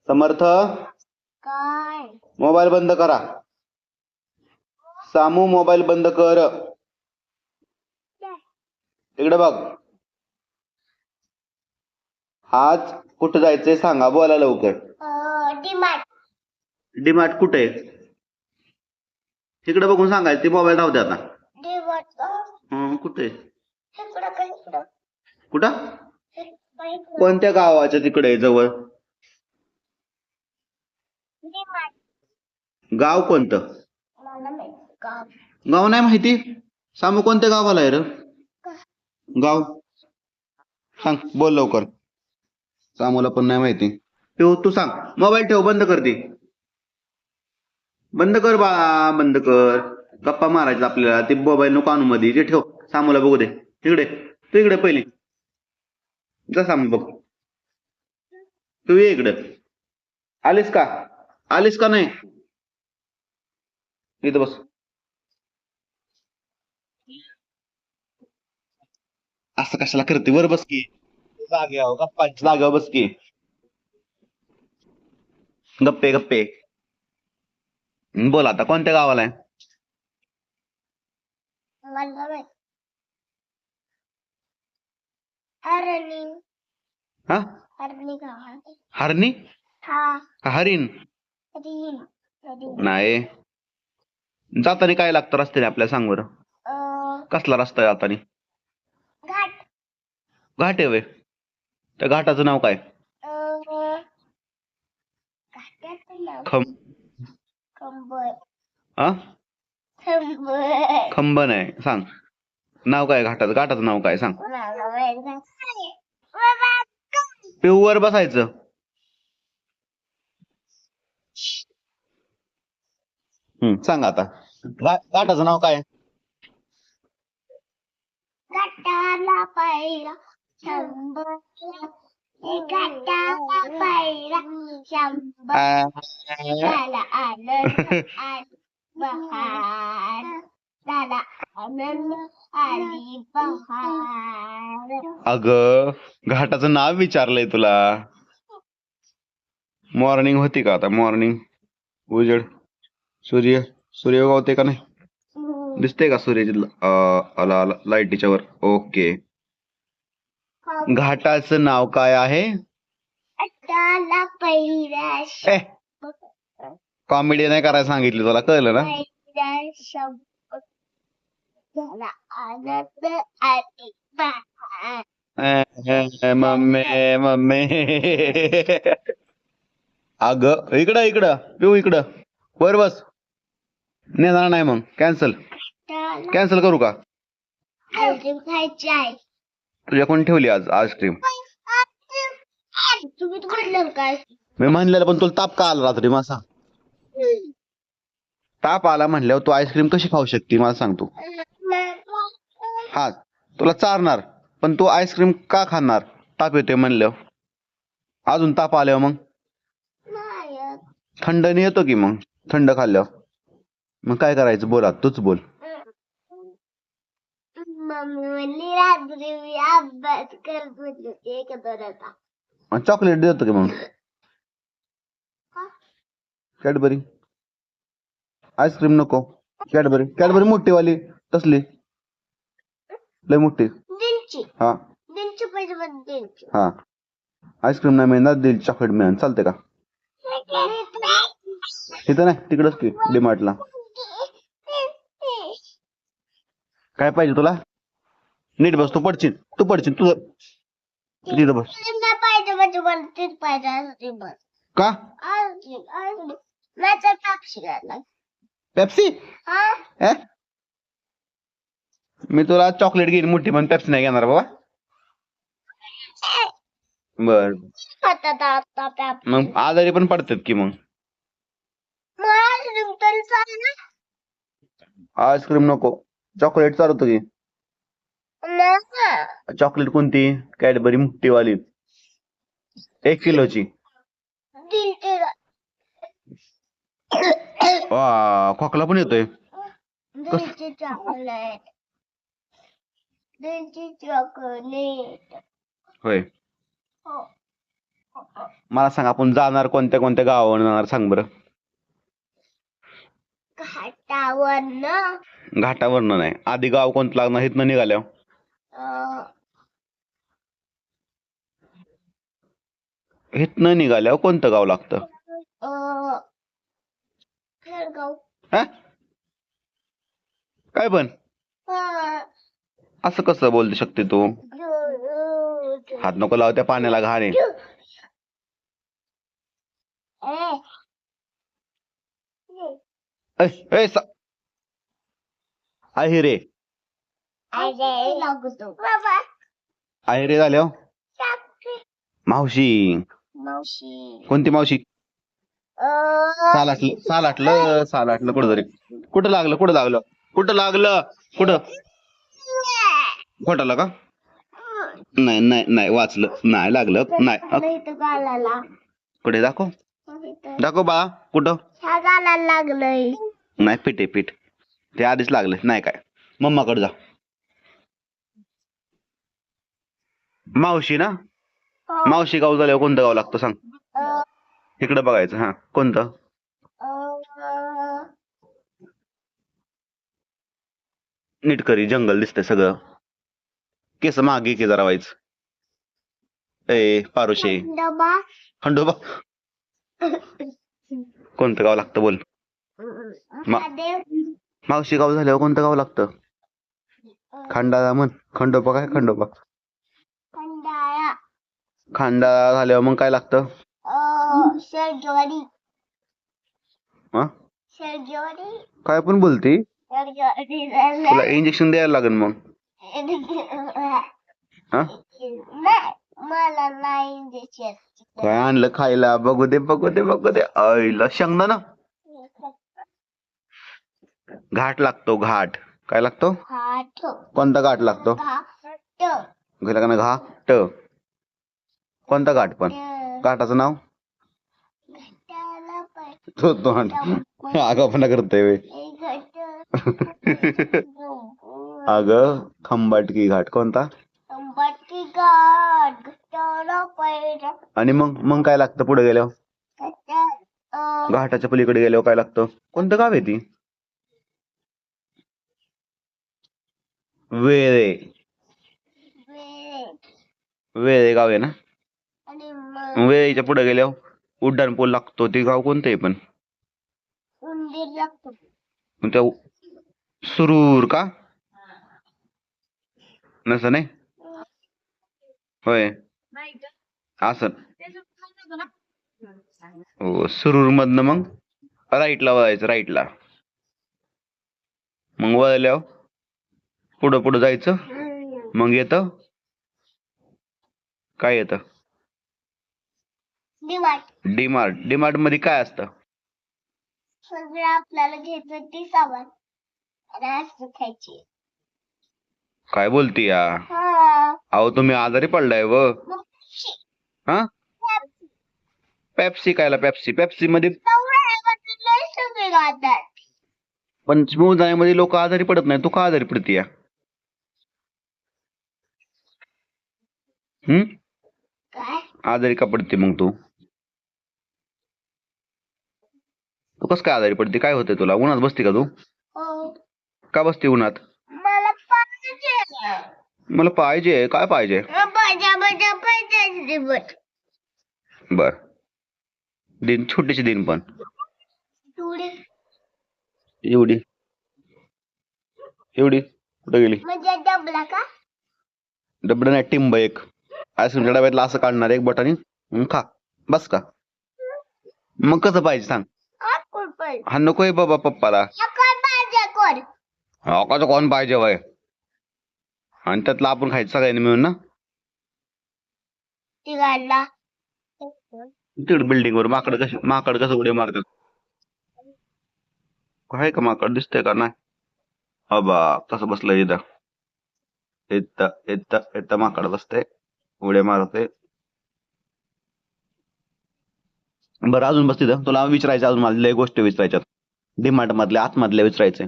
समर्थ, काय मोबाईल बंद करा. सामू, मोबाईल बंद कर. इकडे बघ. आज कुठं जायचंय सांगा, बोला लवकर. डिमार्ट. डीमार्ट कुठे? तिकडे बघून सांगायचं, ते मोबाईल राहू दे आता. डिमार्ट कुठे? इकडं काय इकडं कुठं? काय इकडं कोणत्या गावाच्या तिकडे जवळ? डिमार्ट. गाव कोणतं? मला माहित का गाव नाही माहिती? सामू, कोणत्या गावाला आहे रे गाव? सांग, बोल लवकर. सामूला पण नाही माहिती. तू सांग. मोबाईल ठेव, बंद कर ती. बंद कर बा, बंद कर. गप्पा मारायचं आपल्याला. ते मोबाईल नको आणू मध्ये. ते ठेव, सामूला बघू दे. तिकडे तू, इकडे पहिली जा. सामू बघ, तू ये इकडे. आलीस का? आलीस का नाही? इथं बस. असं कशाला करते? वर बस की. जाग्यावर गप्पांच्या जागेवर बस की. गप्पे गप्पे. बोल आता, कोणत्या गावाला आहे? मला माहित. हरणी. हा, हरणी गावात. हरणी? हा हरिण? हरिण. हरिण. नाही. जाताना काय लागतं रस्त्याने आपल्याला, सांग बरं. कसला रस्ता आहे जाताना? घाट. घाट आहे व्हय? त्या घाटाचं नाव काय? घाटाचं नाव खम कंबर. हा, कंबर. खंब नाही. सांग नाव काय घाटाचं? घाटाचं नाव काय सांग. मला माहित नाही. पिऊवर बसायचं. सांग आता, घाटाचं नाव काय? घाटाला पायरा शंभर. घाटाला पायरा शंभर. झाला आनंद आली बहार. झाला आनंद आली बहार. अगं, घाटाचं नाव विचारलंय तुला. मॉर्निंग होती का आता? मॉर्निंग, उजेड, सूर्य उगवते का नाही? दिसते का सूर्य? आला लाईटीच्या वर. ओके. घाटाचं नाव काय आहे? घाटाला पायरा कॉमेडी नाही करायला सांगितली तुला, कळलं ना? शंभर. झाला आनंद आली बहार. Mummy mummy. अगं, इकडं पिऊ, इकडं वर बस. नेणार नाही मग कॅन्सल करू का? आईस्क्रीम खायची आहे. तुझ्या कोण ठेवली आज आईस्क्रीम? तुम्ही म्हटलं काय? मी म्हणलेलं, पण तुला ताप का आला रात्री माझा? ताप आला म्हणल्यावर तू आईस्क्रीम कशी खाऊ शकते मला सांग तू. हा, तुला चारणार, पण तू आईस्क्रीम का खाणार? ताप येते म्हणल्यावर. अजून ताप आल्यावर मग थंडने येतो की, मग थंड खाल्ल्यावर मग काय करायचं? बोला, तूच बोल. मम्मी म्हणली रात्री मी अभ्यास करत होते एक दोनचा. चॉकलेट देतो की मग. कॅडबरी आईस्क्रीम नको. कॅडबरी मोठीवाली, तसली लय मोठी. दिलची. हा, दिलची पैसे पण दिलची. हा. आईस्क्रीम नाही मिळणार, दिल चॉकलेट मिळेल. चालते का? इथं नाही, तिकडच की डीमार्टला. काय पाहिजे तुला? नीट बस. तू पडशील तुझं. तिथं बस. पाहिजे म्हणजे मला तेच पाहिजे बस. का? माझा टापशी घातला. पेप्सी? मी तुला चॉकलेट घेईन मोठी, पण पेप्सी नाही घेणार बाबा. बर, मग आजारी पण पडतात की मग. आईस्क्रीम नको, चॉकलेट चालवतो की. चॉकलेट कोणती? कॅडबरी मोठीवाली, 1 किलोची. खोकला पण येतोय. चॉकलेट होय. मला सांग आपण जाणार कोणत्या कोणत्या गावावर जाणार सांग बरं. घाटावरनं घाटावरनं नाही, आधी गाव कोणतं लागणार इथनं निघाल्यावर. इथनं निघाल्यावर कोणतं गाव लागतं? खेडगाव. हा काय पण असं कसं बोलू शकते तू? हात नको लाव त्या पाण्याला, घाण आहे. ऐ, ऐ, सा- आहे रे, बाबा आहे रे झाल्यावर मावशी. मावशी कोणती मावशी? सालाटलं कुठं तरी. कुठं लागलं कुठं लागलं कुठं लागलं कुठं खोटाला का? नाही नाही नाही वाचलं नाही लागलं नाही. इथं गालाला कुठे दाखव दाखव बा कुठं. ह्या गालाला लागलंय. नाही पीठ आहे पीठ, ते आधीच लागलं नाही काय. मम्माकडे जा. मावशी ना, मावशी गाव झाल्यावर कोणतं गाव लागतं सांग. इकडं बघायचं. हा कोणतं? नीट करी, जंगल दिसतंय सगळं. केस मागे की जरा व्हायचं. ए पारुशे डबा खंडोबा. कोणतं गाव लागतं बोल. महादेव मावशी गाव झाल्यावर कोणतं गाव लागतं? खंडाळा म्हण. खंडोबा काय खंडोबा? खंडाळा खंडाळा झाल्यावर मग काय लागतं? शेरजवाडी हा शेरजवाडी काय पण बोलती. शेरजवाडी तुला इंजेक्शन द्यायला लागेल मग. हा नाही मला नाही इंजेक्शन. काय आणलं खायला? बघू दे बघू दे बघू दे. आईला शेंगदाणा. घाट लागतो घाट. काय लागतो? घाट कोणता घाट लागतो? घाट घाट. कोणता घाट पण? घाटाचं नाव? घाटाला तो आगापणा करतोय वे. अगं खंबाटकी घाट कोणता? खंबाटकी घाट घाटाला पायऱ्या. आणि मग काय लागतं पुढे गेल्यावर? घाटाच्या पलीकडे गेल्यावर काय लागतं? कोणतं गाव आहे ती? वेळे. वेळे गाव आहे ना. आणि वेळेच्या पुढे गेल्यावर उड्डाण पूल लागतो. ते गाव कोणतं आहे पण? उंदीर लागतो. मग त्या सुरूर का? नसं नाही होय असं. हो सुरूर मधनं मग राईटला वळायचं. राईटला मग वळल्यावर पुढं पुढं जायचं. मग येतं काय येतं? डीमार्ट. डीमार्ट मध्ये काय असतं? सगळं आपल्याला घ्यायचं ती सामान आणि आईस्क्रीम खायची. काय बोलती या? अहो तुम्ही आजारी पडलाय व. हा पेप्सी कायला? पेप्सी पेप्सी मध्ये पण समुदायामध्ये लोक आजारी पडत नाही. तू का आजारी पडती या? काय आजारी का पडते मग तू? तू कस काय आजारी पडते? काय होतंय तुला? उन्हात बसते का तू? का बसते उन्हात? मला पाहिजे. मला पाहिजे. काय पाहिजे? बर दिन छोटीशी दिन पण एवढी एवढी कुठे गेली? म्हणजे डबला का? डबडं नाही, टिंब एक. आईस्क्रीमच्या डब्यातला असं काढणार एक बोटाने खा. बस का? मग कसं पाहिजे सांग? हा नकोय बाबा पप्पाला. हकाचं कोण पाहिजे वय? आणि त्यातलं आपण खायचं सगळ्यांनी मिळून ना. तिकडे बिल्डिंग वर माकड कसं उड्या मारतात? काय का माकड दिसतंय का नाही? अबा कसं बसलंय इथं. इथं माकड बसतंय उड्या मारते. बरं अजून बस तिथं. तुला विचारायचं अजून मला लय गोष्टी विचारायच्यात. डीमार्ट मधल्या आतमधल्या विचारायचंय.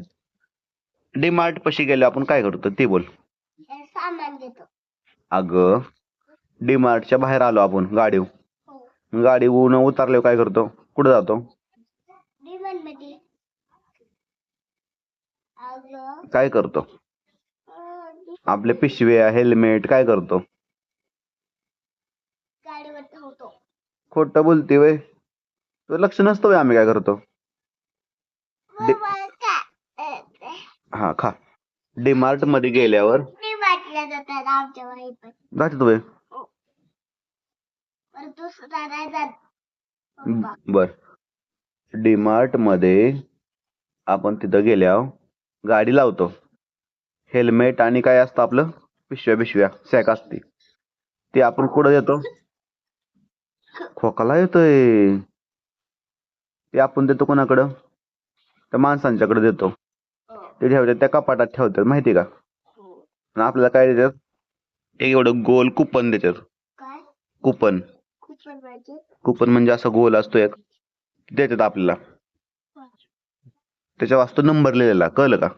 डीमार्ट पशी गेलो आपण काय करतो ते बोल. सामान देतो. अगं डीमार्टच्या बाहेर आलो आपण गाडीवर. गाडी ऊन उतरल्यावर काय करतो? कुठे जातो? डिमांड मध्ये. अगं काय करतो? अं, आपले पिशव्या हेल्मेट काय करतो? गाडीवर ठेवतो. खोटं बोलते वय. तुला लक्ष नसतं वय आम्ही काय करतो? डि- बाबा काय हा खा. डीमार्ट मध्ये गेल्यावर मी वाटल्या जातात आमच्या वाई पण. जाते वय. पण दुसरा नाही जात पप्पा. बर. डीमार्ट मध्ये आपण तिथं गेल्यावर गाडी लावतो. हेल्मेट आणि काय असतं आपलं? पिशव्या सॅक असते. ते आपण कुठं देतो? खोकला येतोय. ते आपण देतो कोणाकडं? त्या माणसांच्याकडे देतो. ते ठेवतात त्या कपाटात ठेवतात माहिती का? आणि आपल्याला काय देतात? एक एवढं गोल कुपन देतात. काय कुपन. कुपन पाहिजे? कुपन म्हणजे असं गोल असतो एक. देतात आपल्याला. त्याच्या वास्तू नंबर लिहिलेला, कळलं का?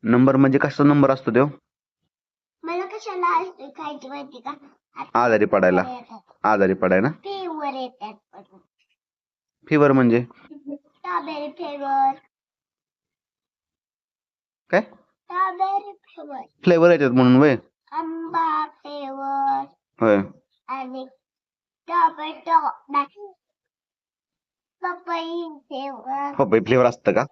नंबर म्हणजे कसा नंबर असतो तो? मला कशाला असते खायची माहिती का? आजारी पडायला. आजारी पडायला. फेवर येतात पण. फिवर म्हणजे स्ट्रॉबेरी फ्लेवर. काय? Strawberry flavour. फ्लेवर येतात म्हणून वय. आंबा फ्लेवर होय. आणि टोमॅटो नाही पपई फ्लेवर. पपई फ्लेवर असतं का?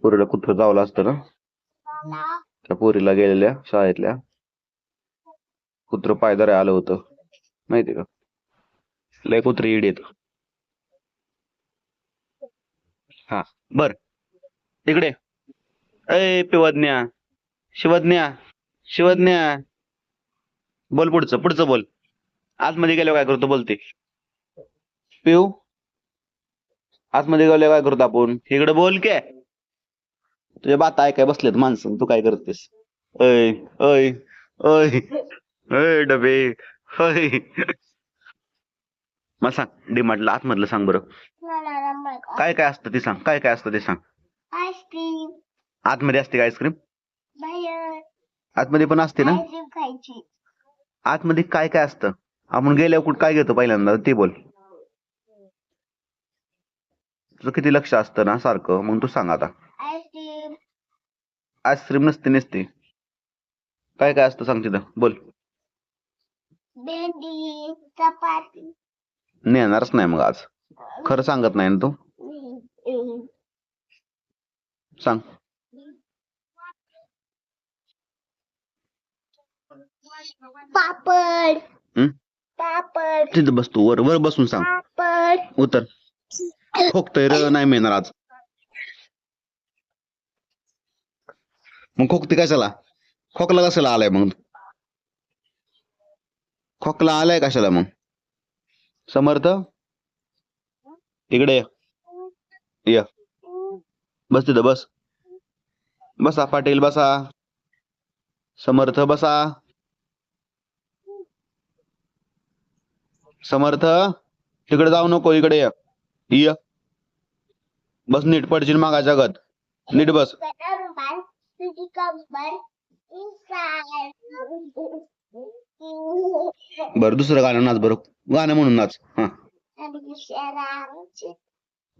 पुरीला कुत्र चावलं असतं ना? त्या पोरीला गेलेल्या शाळेतल्या कुत्र पायदऱ्या आलं होतं माहिती का? लय कुत्री इड येत. हा बर. इकडे अय पिवज्ञा शिवज्ञा बोल. पुढचं बोल. आतमध्ये गेल्यावर काय करतो बोलते? पिऊ आतमध्ये गेल्यावर काय करतो आपण? इकडे बोल के. तुझ्या बात ऐकाय बसलेत माणसं, तू काय करतेस? अय अय अय अय डबे अय. मला सांग डीमार्टला आतमधलं सांग बरं. काय काय असतं ते सांग. काय काय असतं ते सांग. आईस्क्रीम आतमध्ये असते का आईस्क्रीम? बाहेर आतमध्ये पण असते ना? आईस्क्रीम खायची. आतमध्ये काय काय असतं? आपण गेल्यावर कुठं काय घेतो पहिल्यांदा ते बोल. तुझं किती लक्ष असतं ना सारखं, मग तू सांग आता. आईस्क्रीम आईस्क्रीम नसते. काय काय असतं सांग तिथं बोल. भेंडी चपाती. नेणारच नाही मग आज. खरं सांगत नाही ना तू? सांग. पापड हं? पापड तिथं बस तू. वर बसून सांग. पापड. उतर. खोकतोय र नाही मिळणार आज. मग खोकते कशाला? खोकला कशाला आलाय मग? खोकला आलाय कशाला मग? समर्थ इकडे ये. बस तिथं बस. बसा पाटील बसा. समर्थ बसा. समर्थ तिकडे जाऊ नको, इकडे ये. बस नीट, पडशील मागा जगत. नीट बस. बरं दुसरं गाणं नाच बरं. गाणं म्हणून नाच. हा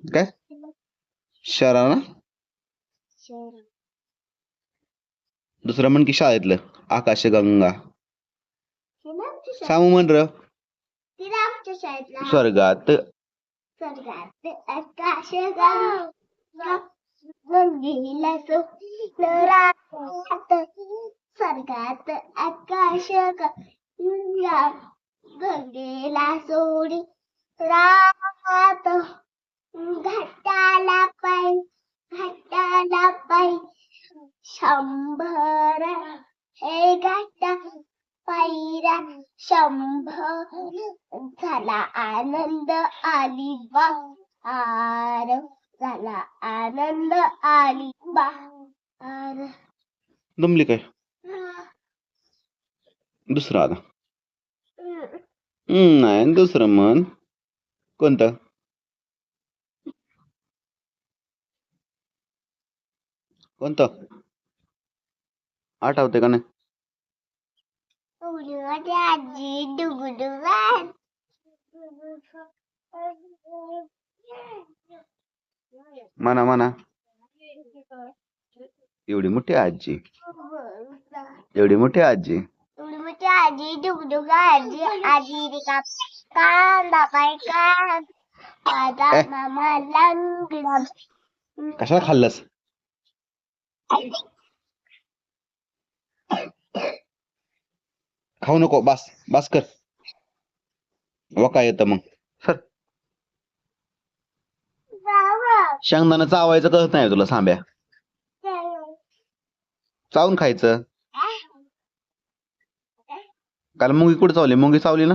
काय? शरारा. दुसरं म्हण की शाळेतलं. आकाशगंगा. सामू म्हण र. स्वर्गात आकाश गंगेला स्वर्गात आकाश गंगेला सोडी रात घाटाला पाय शंभर हे घाटा पायरा 100 झाला आनंद आली बहार. झाला आनंद आली बहार. दमली काय? दुसरं आता. नाही दुसरं म्हण. कोणतं? कोणतं आठवते का नाही? उडीवाची आजी डुगडुगान. म्हणा म्हणा. एवढी मोठी आजी. एवढी मोठी आजी. उडीवाची आजी डुगडुगा आजी आजी रिका कान बाबाई कान दादा ए मामा लंग. कशाला खाल्लंस? खाऊ नको. बस बस कर. व काय येतं मग? सर शेंगदाणा चावायचं कळत नाही तुला सांब्या? चावून खायचं. काल मुंगी कुठे चावली? मुंगी चावली ना?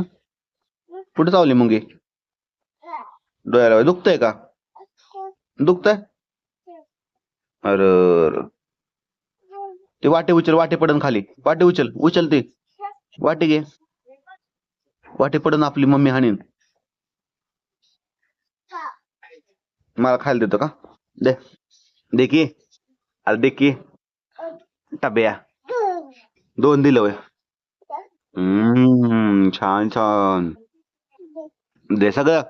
कुठे चावली मुंगी? डोळ्याला दुखतंय का? दुखतंय? अरे ते वाटे उचल. वाटे पडन खाली. वाटे उचल. उचल ते वाटे घे. वाटे पडन आपली मम्मी हाणीन. मला खायला देतो का? दे. दे की. अरे दे की. टब्या 2 दिलं वय. छान छान. दे सगळं.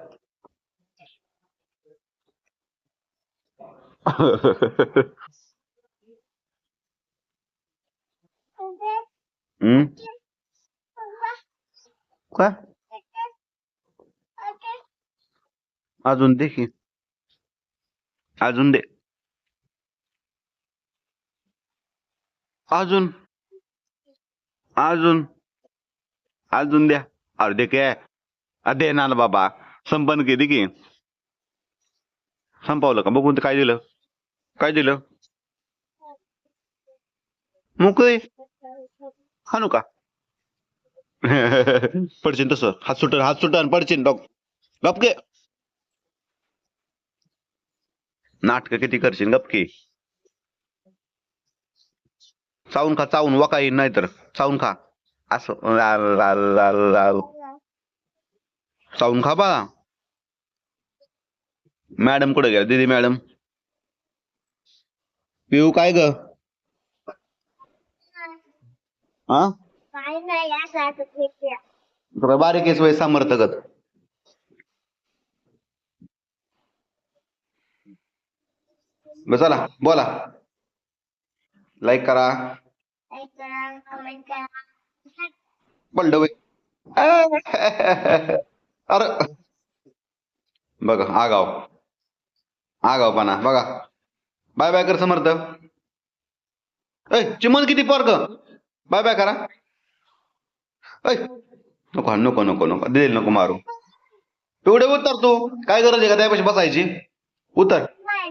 हम्म काय? अजून दे की. अजून दे. अजून अजून अजून द्या. अरे दे काय? दे ना बाबा. संपन की. दे की. संपवलं का? बघून ते काय दिलं? काय दिलं? मोकळे हाणू का? पडशील तसं. हात सुटन. हात सुटन. पडशील डॉग. गपके. नाटक किती करशील? गपकी. चावून खा. चावून. वका येईन नाही तर चावून खा. असं लाल लाल लाल लाल चावून खा बा. मॅडम कुठे गेल्या? दीदी मॅडम. पिऊ काय ग? हा काय नाही असं तुला बारीक वय समर्थगत. बस चला बोला. लाईक करा. कमेंट करा. पडलं वय. अरे बघा आगाव. आगावपणा बघा. बाय बाय कर समर्थ. ऐ चिमण किती पोरग. बाय बाय करा. ऐ नको नको नको नको. दिल नको मारू. एवढे उतर तू. काय गरज आहे का त्यापाशी बसायची? उतर. नाही